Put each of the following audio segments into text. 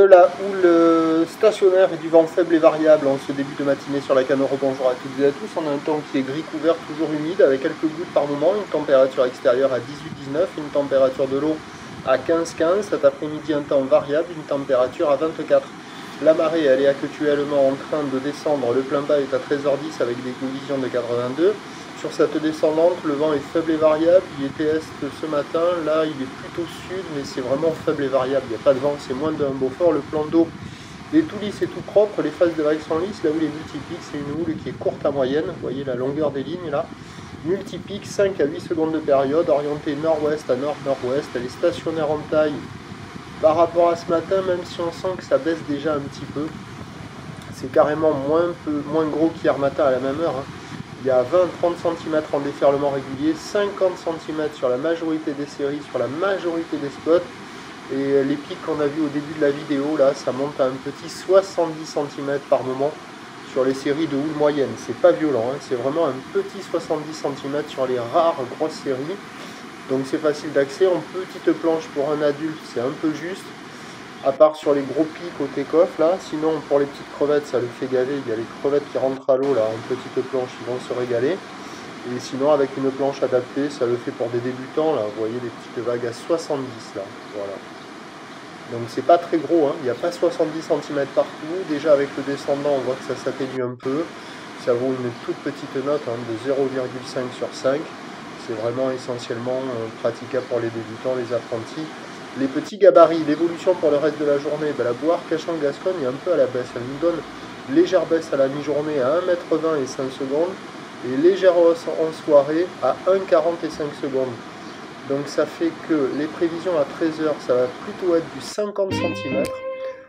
De la houle stationnaire et du vent faible et variable en ce début de matinée sur la Canoro. Bonjour à toutes et à tous. On a un temps qui est gris couvert, toujours humide, avec quelques gouttes par moment, une température extérieure à 18-19, une température de l'eau à 15-15. Cet après-midi, un temps variable, une température à 24. La marée, elle est actuellement en train de descendre. Le plein bas est à 13h10 avec des collisions de 82. Sur cette descendante, le vent est faible et variable. Il était est ce matin. Là, il est plutôt sud, mais c'est vraiment faible et variable. Il n'y a pas de vent, c'est moins d'un Beaufort. Le plan d'eau est tout lisse et tout propre. Les phases de vagues sont lisses. Là où les multipics, c'est une houle qui est courte à moyenne. Vous voyez la longueur des lignes là. Multipic, 5 à 8 secondes de période, orientée nord-ouest à nord-nord-ouest. Elle est stationnaire en taille par rapport à ce matin, même si on sent que ça baisse déjà un petit peu. C'est carrément moins gros qu'hier matin à la même heure. Il y a 20-30 cm en déferlement régulier, 50 cm sur la majorité des séries, sur la majorité des spots. Et les pics qu'on a vus au début de la vidéo, là, ça monte à un petit 70 cm par moment sur les séries de houle moyenne. C'est pas violent, hein, c'est vraiment un petit 70 cm sur les rares grosses séries. Donc c'est facile d'accès. En petite planche pour un adulte, c'est un peu juste. À part sur les gros pics au take-off là, sinon pour les petites crevettes ça le fait gaver, il y a les crevettes qui rentrent à l'eau là en petite planche, ils vont se régaler. Et sinon avec une planche adaptée, ça le fait pour des débutants là, vous voyez les petites vagues à 70 là, voilà. Donc c'est pas très gros, hein. Il n'y a pas 70 cm partout, déjà avec le descendant on voit que ça s'atténue un peu, ça vaut une toute petite note hein, de 0,5 sur 5, c'est vraiment essentiellement praticable pour les débutants, les apprentis. Les petits gabarits, l'évolution pour le reste de la journée, ben la Boire Cachan-Gascogne est un peu à la baisse. Elle nous donne légère baisse à la mi-journée à 1,20 m et 5 secondes et légère hausse en soirée à 1,40 et 5 secondes. Donc ça fait que les prévisions à 13h, ça va plutôt être du 50 cm,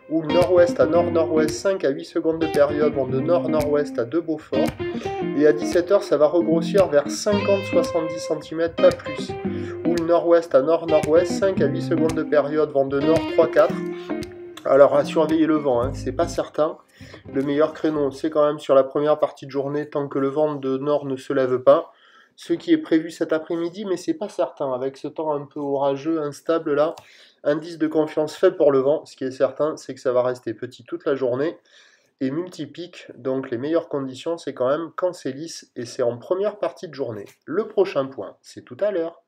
ou nord-ouest à nord-nord-ouest, 5 à 8 secondes de période vont de nord-nord-ouest à 2 Beaufort. Et à 17h, ça va regrossir vers 50-70 cm, pas plus. Ou le nord-ouest à nord-nord-ouest, 5 à 8 secondes de période vont de nord 3-4. Alors à surveiller le vent, hein, c'est pas certain. Le meilleur créneau, c'est quand même sur la première partie de journée, tant que le vent de nord ne se lève pas. Ce qui est prévu cet après-midi, mais c'est pas certain. Avec ce temps un peu orageux, instable là, indice de confiance faible pour le vent. Ce qui est certain, c'est que ça va rester petit toute la journée. Et multipic, donc les meilleures conditions, c'est quand même quand c'est lisse et c'est en première partie de journée. Le prochain point, c'est tout à l'heure.